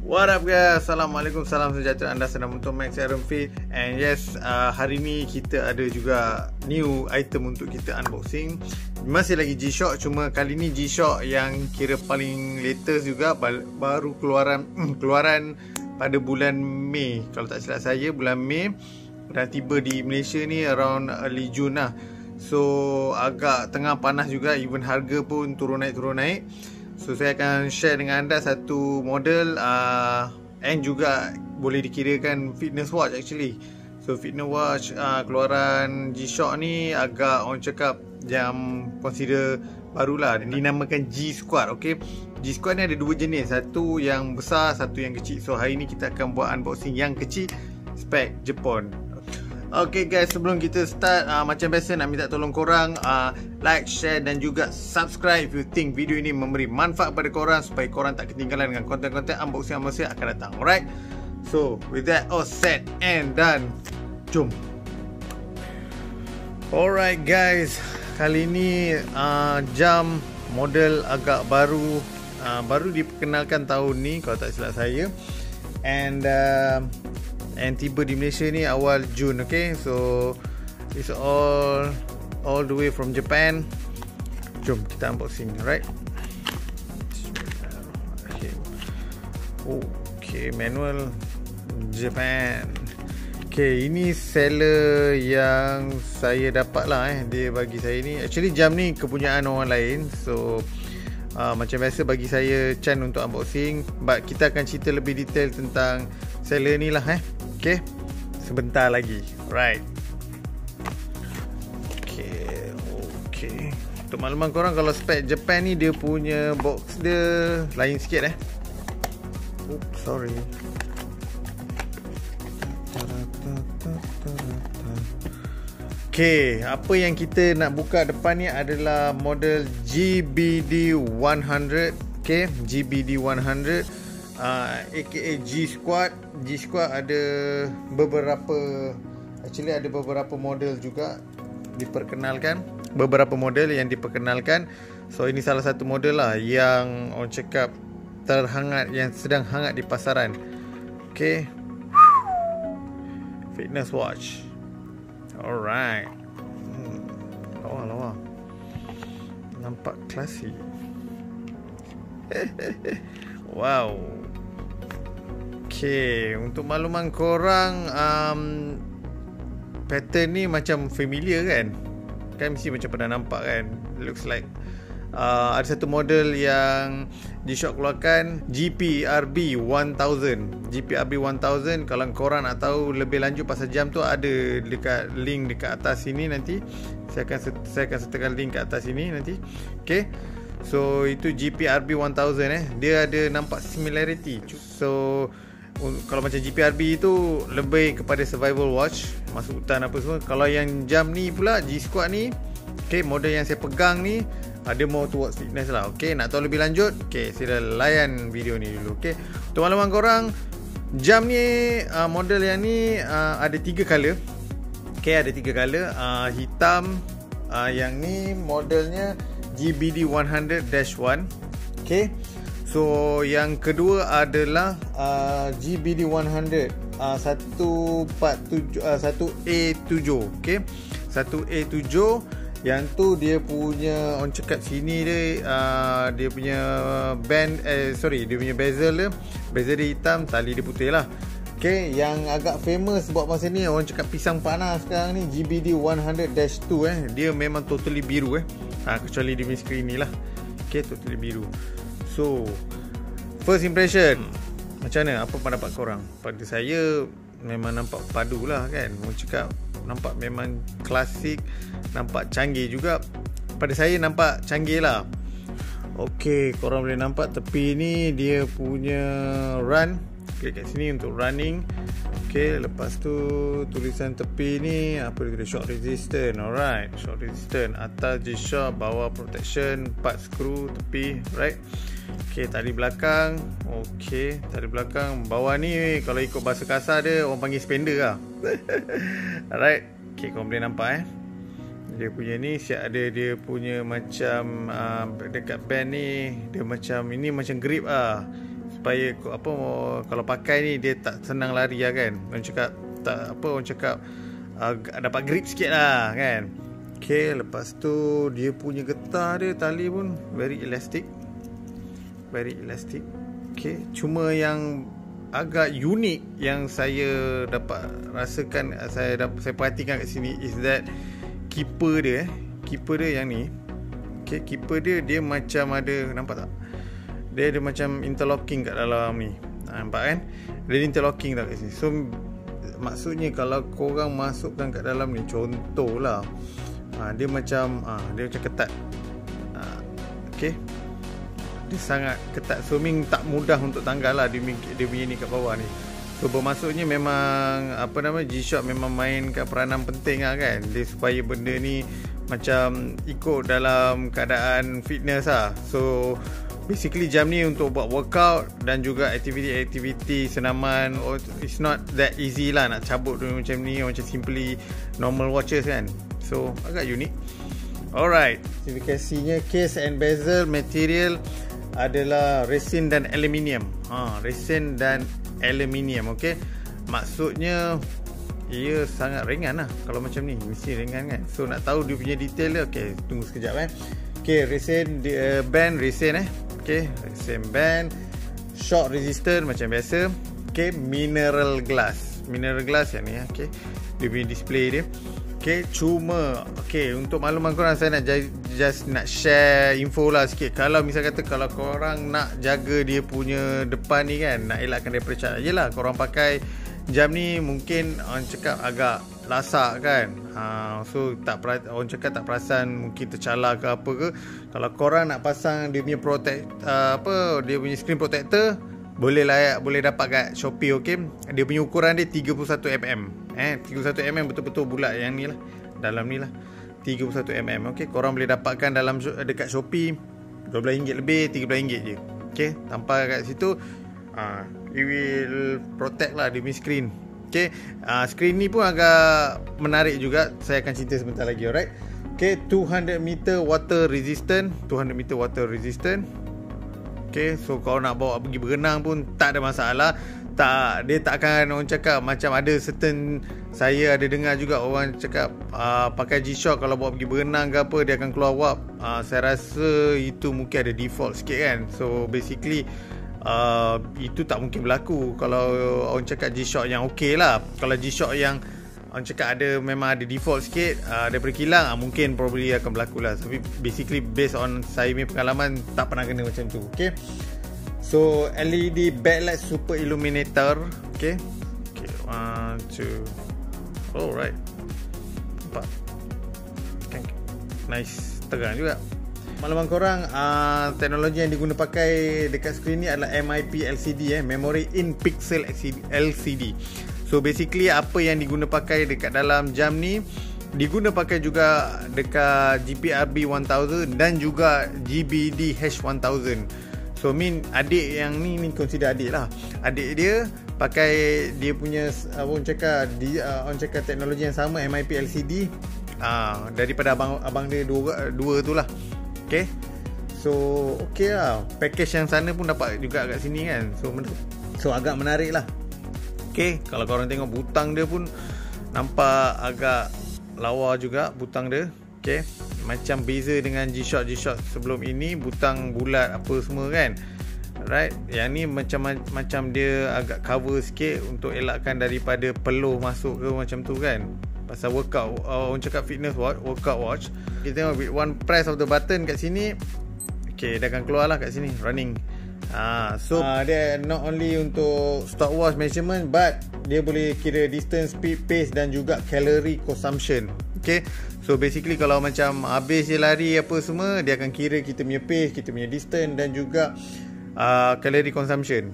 What up guys, Assalamualaikum, salam sejahtera, anda sedang menonton Max RMV. And yes, hari ni kita ada juga new item untuk kita unboxing. Masih lagi G-Shock, cuma kali ni G-Shock yang kira paling latest juga. Baru keluaran pada bulan Mei, kalau tak silap saya bulan Mei. Dan tiba di Malaysia ni around early June lah. So agak tengah panas juga, even harga pun turun naik. So saya akan share dengan anda satu model and juga boleh dikirakan fitness watch actually. So fitness watch keluaran G-Shock ni agak orang cakap yang consider barulah, dinamakan G-Squad. Okay, G-Squad ni ada dua jenis, satu yang besar, satu yang kecil. So hari ni kita akan buat unboxing yang kecil, spek Jepun. Okay guys, sebelum kita start, macam biasa nak minta tolong korang like, share dan juga subscribe if you think video ini memberi manfaat pada korang, supaya korang tak ketinggalan dengan konten-konten unboxing akan datang. Alright, so with that all set and done, jom. Alright guys, kali ni jam model agak baru, baru diperkenalkan tahun ni kalau tak silap saya. And tiba di Malaysia ni awal Jun. Okay, so it's all the way from Japan. Jom kita unboxing. Alright, okay, manual Japan. Okay, ini seller yang saya dapat lah dia bagi saya ni. Actually jam ni kepunyaan orang lain. So macam biasa bagi saya Chan untuk unboxing, but kita akan cerita lebih detail tentang seller ni lah okay, sebentar lagi. Right, okay. Untuk makluman korang, kalau spek Japan ni dia punya box dia lain sikit oops, sorry. Okay, apa yang kita nak buka depan ni adalah model GBD 100. Okay, GBD 100 aka G-Squad. G-Squad ada beberapa model juga diperkenalkan, beberapa model yang diperkenalkan. So ini salah satu model lah yang orang cakap terhangat, yang sedang hangat di pasaran. Okay, fitness watch. Alright, lawa nampak klasik. Wow. Okay, untuk makluman korang, pattern ni macam familiar kan? Kan mesti macam pernah nampak kan? Looks like ada satu model yang G-Shock keluarkan, GPRB 1000. GPRB 1000, kalau korang nak tahu lebih lanjut pasal jam tu, ada dekat link dekat atas sini nanti. Saya akan sertakan link kat atas sini nanti. Okay, so itu GPRB 1000 dia ada nampak similarity. So kalau macam GPRB itu lebih kepada survival watch, masuk hutan apa semua. Kalau yang jam ni pula G-Squad ni, okay, model yang saya pegang ni ada more towards fitness lah. Okay, nak tahu lebih lanjut, okay, sila layan video ni dulu. Okay, untuk makluman korang, jam ni model yang ni ada 3 color. Okay, ada 3 color, hitam, yang ni modelnya GBD 100-1. Okay, so yang kedua adalah GBD 100 1A7. Okay, 1A7. Yang tu dia punya, orang cakap sini dia punya band, dia punya bezel dia hitam, tali dia putih lah. Okay, yang agak famous buat masa ni, orang cakap pisang panas sekarang ni, GBD 100-2 dia memang totally biru kecuali di screen ni lah. Okay, totally biru. So first impression, macam mana? Apa pendapat korang? Pada saya memang nampak padu lah kan. Orang cakap nampak memang klasik, nampak canggih juga. Pada saya nampak canggih lah. Okay, korang boleh nampak tepi ni dia punya run. Okay, kat sini untuk running. Okay, lepas tu tulisan tepi ni apa dia kata, shock resistant. Alright, shock resistant. Atas G-Shock, bawah protection, 4 skru tepi. Right. Okay, tali belakang. Okay, tali belakang. Bawah ni kalau ikut bahasa kasar dia, orang panggil spender lah. Alright. Okay, korang boleh nampak dia punya ni siap ada dia punya macam dekat band ni dia macam ini, macam grip supaya apa, kalau pakai ni dia tak senang lari lah kan. Orang cakap tak apa, orang cakap dapat grip sikit lah kan. Okay, lepas tu dia punya getah dia, tali pun very elastic. Okay, cuma yang agak unik yang saya dapat rasakan, saya perhatikan kat sini is that keeper dia yang ni. Okay, keeper dia macam ada, nampak tak? Dia ada macam interlocking kat dalam ni. Nampak kan? Dia interlocking tak kat sini. So maksudnya kalau korang masukkan kat dalam ni, contohlah dia macam ketat. Okay, dia sangat ketat, so tak mudah untuk tanggal lah dia punya ni kat bawah ni. So bermaksudnya memang G-Shock memang mainkan peranan penting lah kan, dia supaya benda ni macam ikut dalam keadaan fitness lah. So basically jam ni untuk buat workout dan juga aktiviti-aktiviti senaman. It's not that easy lah nak cabut macam ni, macam simply normal watches kan. So agak unik. Alright, spesifikasinya case and bezel material adalah resin dan aluminium. Resin dan aluminium. Okey, maksudnya ia sangat ringan lah. Kalau macam ni mesti ringan kan. So nak tahu dia punya detail dia, okey, tunggu sekejap Okey, resin band resin okey, resin band, shock resistant macam biasa. Okey, mineral glass yang ni okey, dia punya display dia. Okay, cuma untuk makluman korang, saya nak just nak share info lah sikit. Kalau misal kata kalau korang nak jaga dia punya depan ni kan, nak elakkan daripada cat, yelah korang pakai jam ni mungkin orang cakap agak lasak kan. So orang cakap tak perasan, mungkin tercalar ke apa ke. Kalau korang nak pasang dia punya dia punya screen protector, boleh dapat kat Shopee. Okay, dia punya ukuran dia 31mm. 31mm betul-betul bulat yang ni lah, dalam ni lah 31mm. Okay, korang boleh dapatkan dekat Shopee RM12 lebih, RM13 je. Okay, tanpa kat situ it will protect lah dia punya screen. Okay, screen ni pun agak menarik juga, saya akan cerita sebentar lagi. Alright, okay, 200 meter water resistant. Okay, so kalau nak bawa pergi berenang pun tak ada masalah. Dia tak akan, orang cakap macam ada certain, saya ada dengar juga orang cakap pakai G-Shock kalau bawa pergi berenang ke apa, dia akan keluar wap. Saya rasa itu mungkin ada default sikit kan. So basically itu tak mungkin berlaku kalau orang cakap G-Shock yang okey lah. Kalau G-Shock yang orang cakap memang ada default sikit daripada kilang, mungkin probably akan berlaku lah. Tapi basically based on saya punya pengalaman, tak pernah kena macam tu. Okay, so LED backlight super illuminator. Okay, 1, 2. Alright, nampak nice, terang juga. Makluman korang, teknologi yang diguna pakai dekat skrin ni adalah MIP LCD, Memory in Pixel LCD. So basically apa yang diguna pakai dekat dalam jam ni diguna pakai juga dekat GPRB 1000 dan juga GBD H1000. So adik yang ni consider adik lah. Adik dia pakai dia punya orang cakap teknologi yang sama, MIP LCD, daripada abang dia dua tu lah. Okay, so okay lah, package yang sana pun dapat juga kat sini kan. So agak menarik lah. Okay, kalau korang tengok butang dia pun nampak agak lawa juga butang dia. Okay, macam beza dengan G-Shock sebelum ini, butang bulat apa semua kan. Right, yang ni macam dia agak cover sikit untuk elakkan daripada peluh masuk ke macam tu kan. Pasal workout, orang cakap fitness watch, workout watch. Kita tengok with one press of the button kat sini, okay, dia akan keluar lah kat sini running. So dia not only untuk stopwatch measurement, but dia boleh kira distance, speed, pace dan juga calorie consumption. Okay, so basically kalau macam habis je lari apa semua, dia akan kira kita punya pace, kita punya distance dan juga calorie consumption.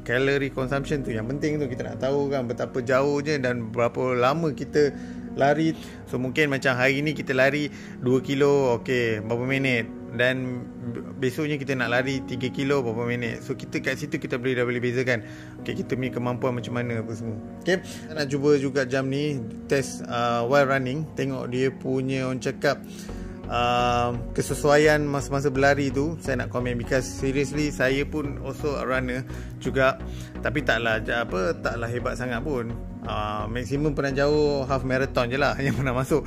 Calorie consumption tu yang penting tu, kita nak tahu kan betapa jauh je dan berapa lama kita lari. So mungkin macam hari ni kita lari 2 kilo, okay, berapa minit, dan besoknya kita nak lari 3 kilo berapa minit. So kita kat situ kita dah boleh bezakan, okay, kita punya kemampuan macam mana apa semua. Okay, saya nak cuba juga jam ni test while running, tengok dia punya orang cakap kesesuaian masa-masa berlari tu saya nak komen, because seriously saya pun also a runner juga, tapi taklah hebat sangat pun. Maksimum pernah jauh half marathon je lah yang pernah masuk.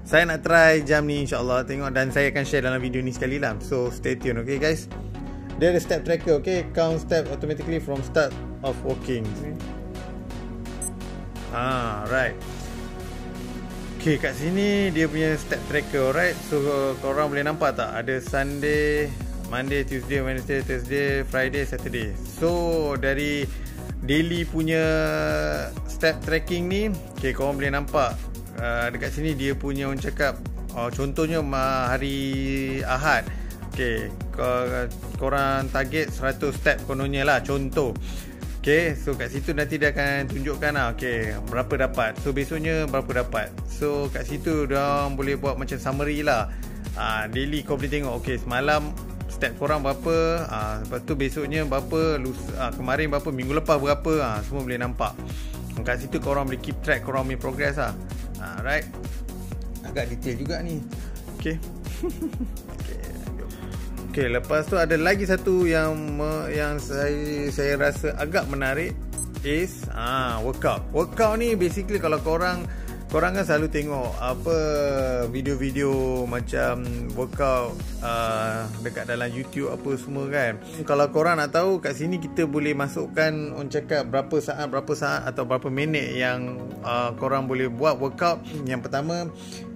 Saya nak try jam ni insyaAllah, tengok, dan saya akan share dalam video ni sekali lah, so stay tune. Okay guys, dia ada step tracker. Okay, count step automatically from start of walking. Right. Okay, kat sini dia punya step tracker, alright. So korang boleh nampak tak, ada Sunday, Monday, Tuesday, Wednesday, Thursday, Friday, Saturday. So dari daily punya step tracking ni, okay, korang boleh nampak dekat sini dia punya, orang cakap contohnya hari Ahad, okay, korang target 100 step kononnya lah, contoh. Okay, so kat situ nanti dia akan tunjukkan lah, okay, berapa dapat. So besoknya berapa dapat. So kat situ diorang boleh buat macam summary lah. Daily kau boleh tengok, okay, semalam step korang berapa, lepas tu besoknya berapa, kemarin berapa, minggu lepas berapa, semua boleh nampak. Kat situ korang boleh keep track korang punya progress lah. Right, agak detail juga ni. Okay. Okay, lepas tu ada lagi satu yang saya rasa agak menarik is workout. Workout ni basically kalau korang kan selalu tengok apa video-video macam workout dekat dalam YouTube apa semua kan. Kalau korang nak tahu, kat sini kita boleh masukkan, orang cakap berapa saat atau berapa minit yang korang boleh buat workout. Yang pertama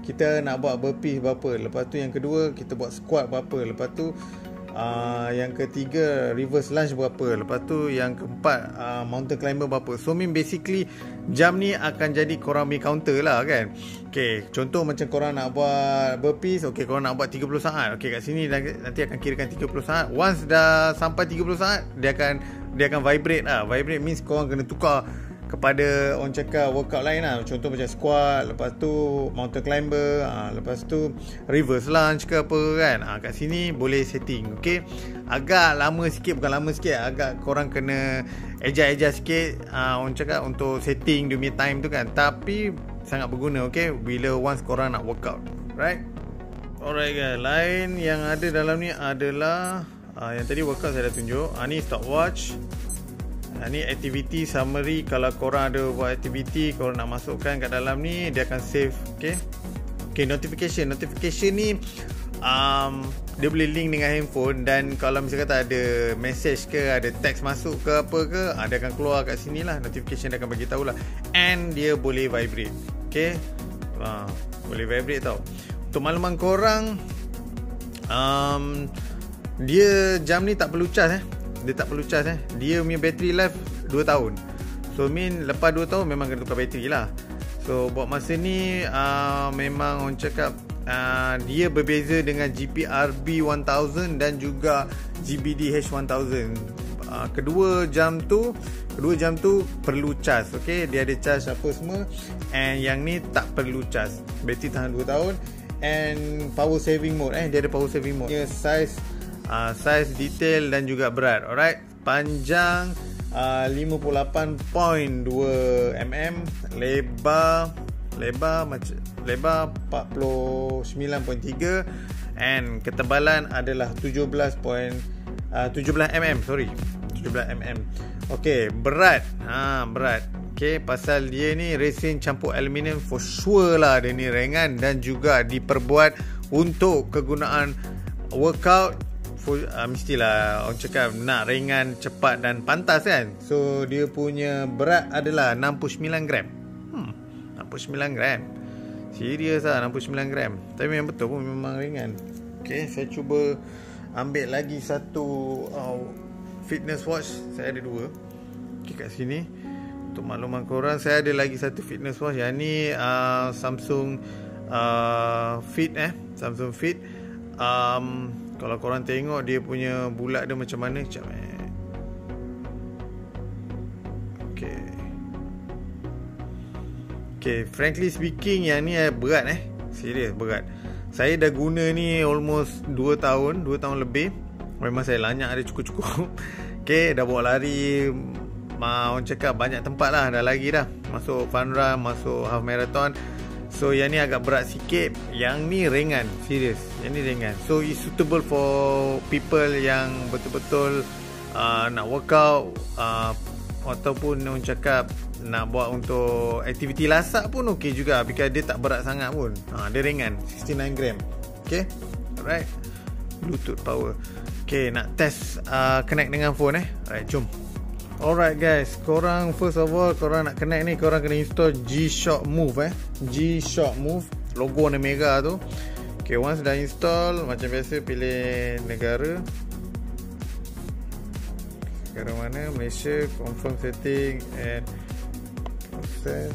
kita nak buat burpees berapa, lepas tu yang kedua kita buat squat berapa, lepas tu yang ketiga reverse lunge berapa, lepas tu yang keempat mountain climber berapa. So basically jam ni akan jadi korang punya counter lah kan. Okay, contoh macam korang nak buat burpees, okay, korang nak buat 30 saat, okay, kat sini nanti akan kirakan 30 saat. Once dah sampai 30 saat, dia akan vibrate lah. Vibrate means korang kena tukar kepada, orang cakap, workout lain lah. Contoh macam squat, lepas tu mountain climber, lepas tu reverse lunge ke apa kan. Kat sini boleh setting. Okay, agak lama sikit, bukan lama sikit, agak korang kena adjust sikit, orang cakap, untuk setting dia punya time tu kan. Tapi sangat berguna, okay, bila once korang nak workout. Right. Alright guys, lain yang ada dalam ni adalah yang tadi workout saya dah tunjuk. Ni stopwatch. Ni activity summary. Kalau korang ada buat activity, korang nak masukkan kat dalam ni, dia akan save. Okay, notification ni dia boleh link dengan handphone, dan kalau misalnya kata ada message ke, ada text masuk ke apa ke, dia akan keluar kat sini lah, notification dia akan bagi tahu lah. And dia boleh vibrate. Okay, boleh vibrate tau. Untuk makluman korang, dia jam ni tak perlu charge Dia tak perlu charge Dia punya battery life 2 tahun. So lepas 2 tahun memang kena tukar bateri lah. So buat masa ni memang orang cakap dia berbeza dengan GPRB 1000 dan juga GBDH 1000. Kedua jam tu perlu charge. Okay, dia ada charge apa semua. And yang ni tak perlu charge. Bateri tahan 2 tahun. And power saving mode, dia ada power saving mode. Dia size, detail dan juga berat. Alright, panjang 58.2 mm, lebar 49.3, and ketebalan adalah 17 mm. Okay, berat. Okay, pasal dia ni resin campur aluminium, for sure lah dia ni ringan dan juga diperbuat untuk kegunaan workout. Mestilah orang cakap nak ringan, cepat dan pantas kan. So dia punya berat adalah 69 gram. 69 gram. Serius lah, 69 gram. Tapi memang betul pun, memang ringan. Okay, saya cuba ambil lagi satu fitness watch. Saya ada 2. Okay, kat sini untuk makluman korang, saya ada lagi satu fitness watch. Yang ni Samsung Fit Samsung Fit. Kalau korang tengok dia punya bulat dia macam mana, Okay, frankly speaking, yang ni berat serius berat. Saya dah guna ni almost 2 tahun lebih. Memang saya lanyak dia cukup-cukup. Okay, dah bawa lari, orang cakap banyak tempat lah, dah lagi dah. Masuk fun run, masuk half marathon. So yang ni agak berat sikit, yang ni ringan, serius. Yang ni ringan. So it's suitable for people yang betul-betul nak workout, ataupun orang cakap nak buat untuk aktiviti lasak pun okey juga, because dia tak berat sangat pun. Dia ringan, 69 gram. Okay, alright. Bluetooth power. Okay, nak test connect dengan phone Alright, jom. Alright guys, korang first of all, korang nak connect ni, korang kena install G-Shock Move G-Shock Move, logo warna merah tu. Okay, once dah install, macam biasa pilih negara. Negara mana? Malaysia. Confirm setting and process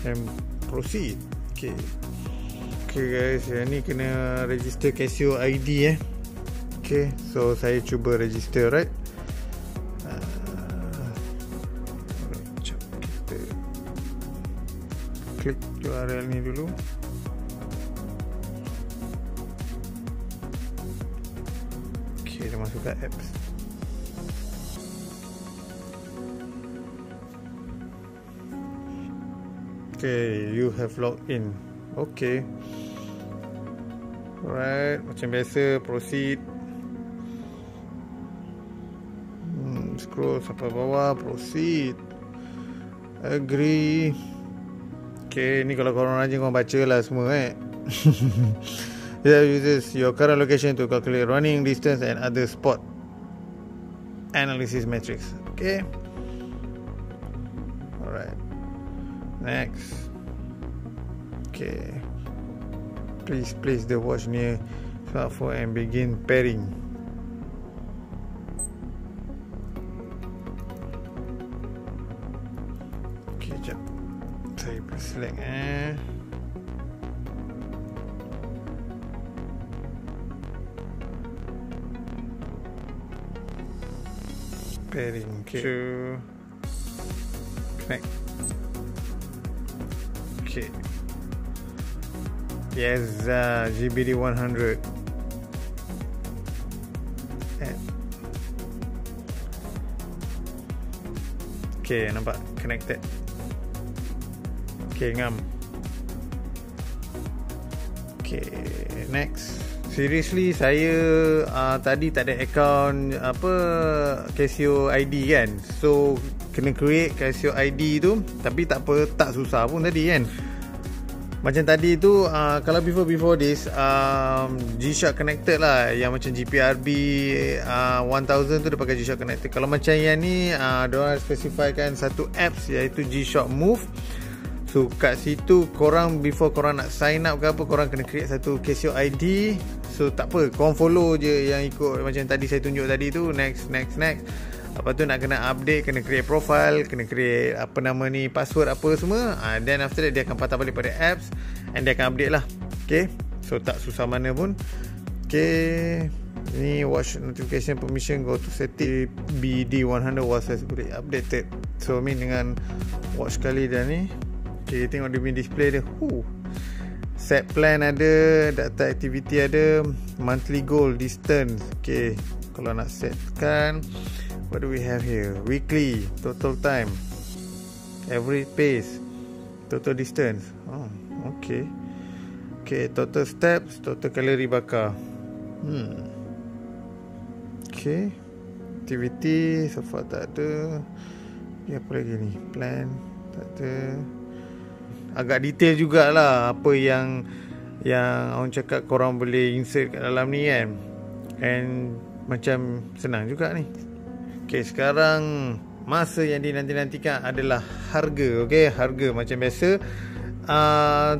and proceed. Okay. Okay guys, yang ni kena register Casio ID Okay, so saya cuba register, right? Kita klik URL ni dulu. Okay, dah masuk ke apps. Okay, you have logged in. Okay. Alright, macam biasa, proceed. Scroll sampai bawah, proceed. Agree. Okay, ni kalau korang rajin korang baca lah semua Yeah, uses your current location to calculate running distance and other sport analysis metrics. Okay. Alright. Next. Okay. Please place the watch near smartphone and begin pairing. Okay, jap. Saya select pairing. Okay. To connect. Okay. Yes, GBD 100. Okay, nampak connected. Okay, ngam. Okay, next. Seriously, saya tadi tak ada account Casio ID kan. So kena create Casio ID tu. Tapi tak apa, tak susah pun tadi kan. Macam tadi tu, kalau before this, G-Shock connected lah. Yang macam GPRB 1000 tu dia pakai G-Shock connected. Kalau macam yang ni, diorang spesifikkan satu apps iaitu G-Shock Move. So kat situ korang, before korang nak sign up ke apa, korang kena create satu Casio ID. So tak apa, korang follow je yang ikut macam tadi saya tunjuk tadi tu. Next. Lepas tu nak kena update, kena create profile, kena create password apa semua. Then after that dia akan patah balik pada apps and dia akan update lah. Okay, so tak susah mana pun. Okay, ni watch notification permission, go to setting. BD 100 was successfully updated. So mean dengan watch sekali dah ni. Okay, tengok dia punya display dia. Set plan ada, data activity ada, monthly goal, distance. Okay, kalau nak setkan, what do we have here? Weekly, total time, average pace, total distance. Okay. Okay, total steps, total kalori bakar. Okay, activity so far tak ada. Ni apa lagi ni? Plan tak ada. Agak detail jugalah apa yang orang cakap korang boleh insert kat dalam ni kan. And macam senang juga ni. Okay, sekarang masa yang dinanti-nantikan adalah harga. Okay, harga macam biasa.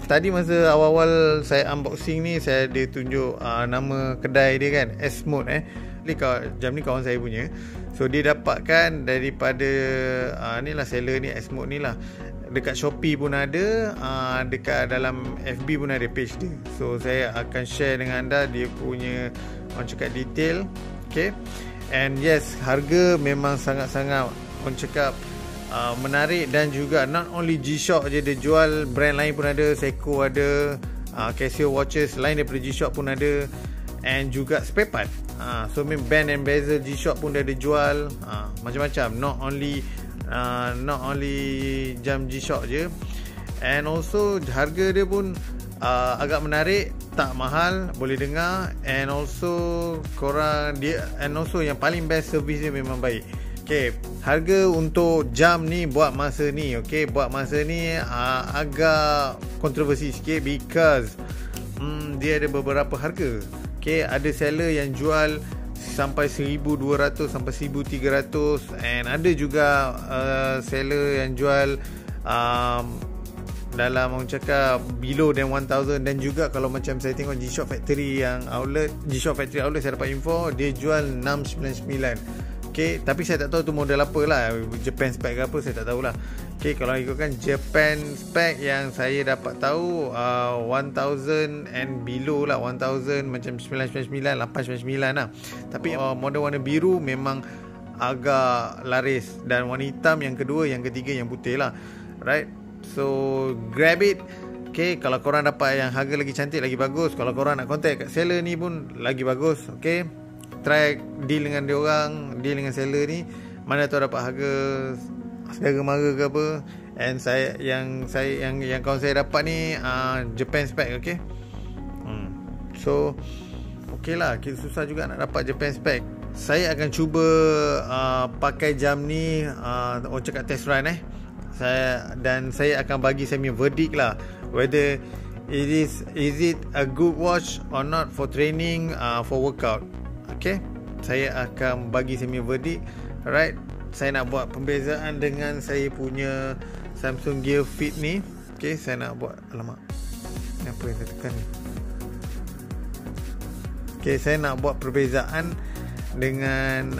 Tadi masa awal-awal saya unboxing ni, saya ada tunjuk nama kedai dia kan, S-Mode jam ni kawan saya punya. So dia dapatkan daripada ni lah seller ni, S-Mode ni lah. Dekat Shopee pun ada, dekat dalam FB pun ada page dia. So saya akan share dengan anda dia punya orang cakap detail. Okay. And yes, harga memang sangat-sangat orang cakap menarik. Dan juga not only G-Shock je dia jual, brand lain pun ada. Seiko ada, Casio watches lain daripada G-Shock pun ada. And juga spare part. So band and bezel G-Shock pun dia ada jual. Macam-macam. Not only jam G-Shock je. And also harga dia pun agak menarik. tak mahal, boleh dengar, and also korang dia, and also yang paling best service dia memang baik. Okay, harga untuk jam ni buat masa ni, okay, buat masa ni agak kontroversi sikit because dia ada beberapa harga. Okay, ada seller yang jual sampai 1,200 sampai 1,300, and ada juga seller yang jual dalam orang cakap below than 1,000. Dan juga kalau macam saya tengok G-Shock Factory yang outlet, G-Shock Factory outlet, saya dapat info dia jual 699. Okay, tapi saya tak tahu tu model apa lah, Japan spec ke apa, saya tak tahulah. Okay, kalau ikutkan Japan spec yang saya dapat tahu 1,000 and below lah, 1,000 macam 999, 899 lah. Tapi model warna biru memang agak laris, dan warna hitam yang kedua, yang ketiga yang putih lah. Right, so grab it. Okay, kalau korang dapat yang harga lagi cantik, lagi bagus, kalau korang nak contact kat seller ni pun lagi bagus. Okay, try deal dengan dia orang, deal dengan seller ni, mana tahu dapat harga sedara mara ke apa. And yang kawan saya dapat ni Japan spec. Okay, so okay lah, kita susah juga nak dapat Japan spec. Saya akan cuba pakai jam ni, orang cakap test run dan saya akan bagi saya punya verdict lah, whether is it a good watch or not for training, for workout. Okay, saya akan bagi saya punya verdict. Alright, saya nak buat pembezaan dengan saya punya Samsung Gear Fit ni. Okay, saya nak buat, alamak, apa yang saya tekan ni. Okay, saya nak buat perbezaan dengan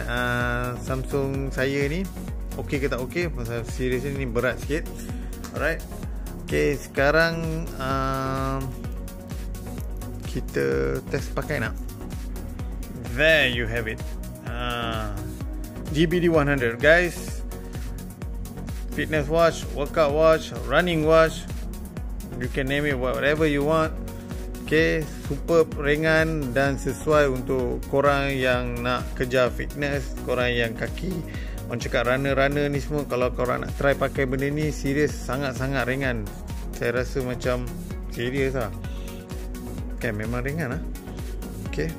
Samsung saya ni. Okay ke tak okay, pasal series ni berat sikit. Alright, okay, sekarang kita test pakai nak. There you have it. GBD 100 guys. Fitness watch, workout watch, running watch, you can name it whatever you want. Okay, superb, ringan dan sesuai untuk korang yang nak kejar fitness, korang yang kaki, orang cakap runner-runner ni semua. Kalau korang nak try pakai benda ni, serius, sangat-sangat ringan. Saya rasa macam serius lah. Okay, memang ringan lah. Okay,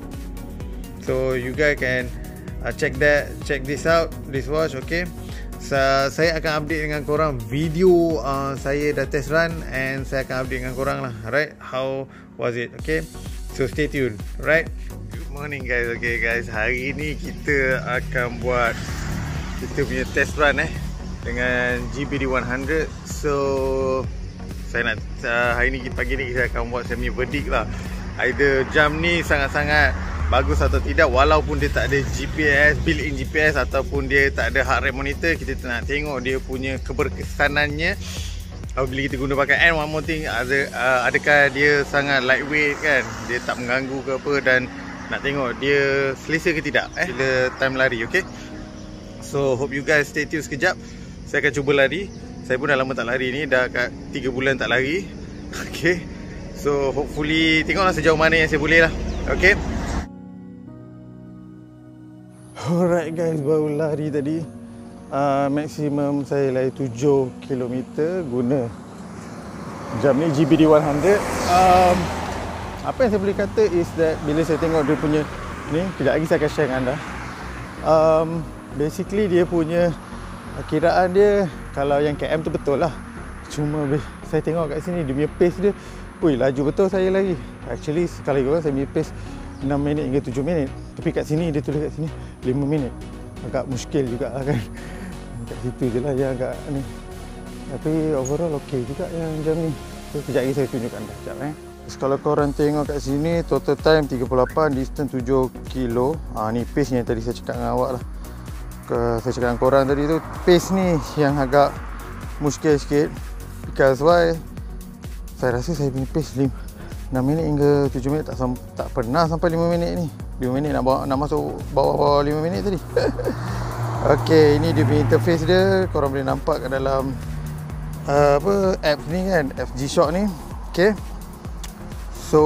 so you guys can check this out, this watch. Okay, saya akan update dengan korang video saya dah test run, and saya akan update dengan korang lah. Alright, how was it? Okay, so stay tuned. Right, good morning guys. Okay guys, hari ni kita akan buat kita punya test run dengan GBD 100. So saya nak hari ni, pagi ni kita akan buat saya punya verdict lah, either jam ni sangat-sangat bagus atau tidak. Walaupun dia tak ada GPS, built-in GPS, ataupun dia tak ada heart rate monitor, kita nak tengok dia punya keberkesanannya apabila kita guna pakai. And one more thing, adakah dia sangat lightweight kan, dia tak mengganggu ke apa, dan nak tengok dia selesa ke tidak bila time lari. Okay, so hope you guys stay tune sekejap. Saya akan cuba lari. Saya pun dah lama tak lari ni, dah kat 3 bulan tak lari. Okay, so hopefully tengoklah sejauh mana yang saya boleh lah. Okay, alright guys, baru lari tadi. Maksimum saya lari 7 km guna jam ni GBD 100. Apa yang saya boleh kata is that bila saya tengok dia punya ni, kejap lagi saya akan share dengan anda. Basically dia punya kiraan dia, kalau yang KM tu betul lah. Cuma saya tengok kat sini dia punya pace dia, ui, laju betul saya lari. Actually sekali korang saya punya pace 6 minit hingga 7 minit. Tapi kat sini dia tulis kat sini 5 minit. Agak muskil juga lah kan. Kat situ je lah yang agak ni. Tapi overall okey juga yang jam ni. So, sekejap lagi saya tunjukkan dah. Sekejap Kalau korang tengok kat sini, total time 38, distance 7 kilo. Ni pace yang tadi saya cakap dengan awak lah. Saya cakap dengan korang tadi tu, pace ni yang agak muskil sikit. Because why? Saya rasa saya punya pace 6 minit hingga 7 minit tak pernah sampai 5 minit ni. 5 minit nak masuk bawah 5 minit tadi. Okey, ini dia punya interface dia. Korang boleh nampak kat dalam apps ni kan, apps G-Shock ni. Okey, so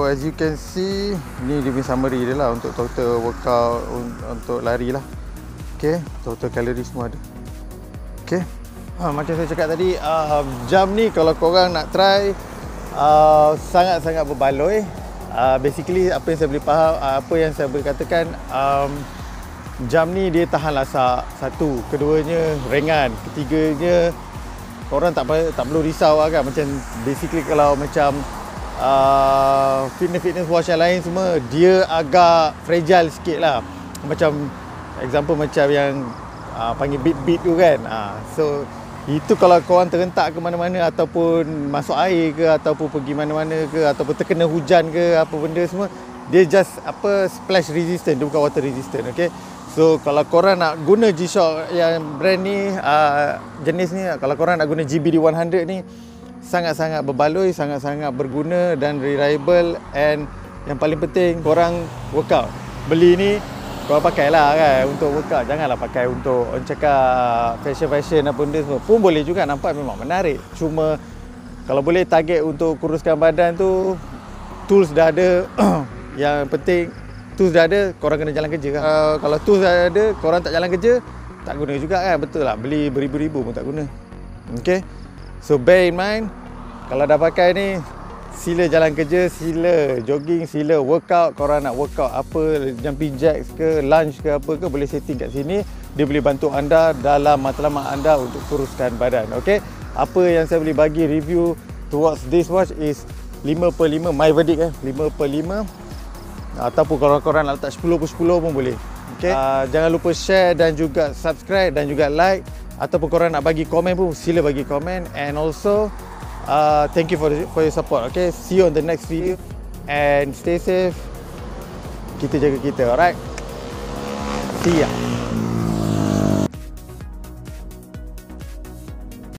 as you can see, ni dia punya summary dia lah untuk total workout, untuk lari lah. Okey, total calorie semua ada. Okey, macam saya cakap tadi, jam ni kalau korang nak try, sangat-sangat berbaloi. basically apa yang saya boleh faham, apa yang saya boleh katakan, jam ni dia tahan lasak. Satu, keduanya ringan, ketiganya korang tak perlu risau lah kan. Macam basically kalau macam fitness watch yang lain semua, dia agak fragile sikit lah. Macam example macam yang panggil beat tu kan. So itu kalau korang terhentak ke mana-mana, ataupun masuk air ke, ataupun pergi mana-mana ke, ataupun terkena hujan ke, apa benda semua, dia just splash resistant, dia bukan water resistant. Okay, so kalau korang nak guna G-Shock yang brand ni, jenis ni, kalau korang nak guna GBD 100 ni, sangat-sangat berbaloi, sangat-sangat berguna dan reliable. And yang paling penting, korang workout, beli ni korang pakailah kan untuk workout. Janganlah pakai untuk orang cakap fashion apa benda semua. Pun boleh juga, nampak memang menarik. Cuma kalau boleh target untuk kuruskan badan tu, tools dah ada. Yang penting tools dah ada, korang kena jalan kerja kan. Kalau tools dah ada, korang tak jalan kerja, tak guna juga kan. Betul lah, beli beribu-ribu pun tak guna. Okay, so bear in mind, kalau dah pakai ni, sila jalan kerja, sila jogging, sila workout. Korang nak workout apa, jumping jacks ke, lunge ke apa ke, boleh setting kat sini. Dia boleh bantu anda dalam matlamat anda untuk kuruskan badan. Okay, apa yang saya boleh bagi review towards this watch is 5/5, my verdict 5/5. Ataupun kalau korang nak letak 10/10 pun boleh. Okay, jangan lupa share dan juga subscribe dan juga like. Ataupun korang nak bagi komen pun, sila bagi komen. And also thank you for your support. Okay, see you on the next video and stay safe. Kita jaga kita, alright? See ya.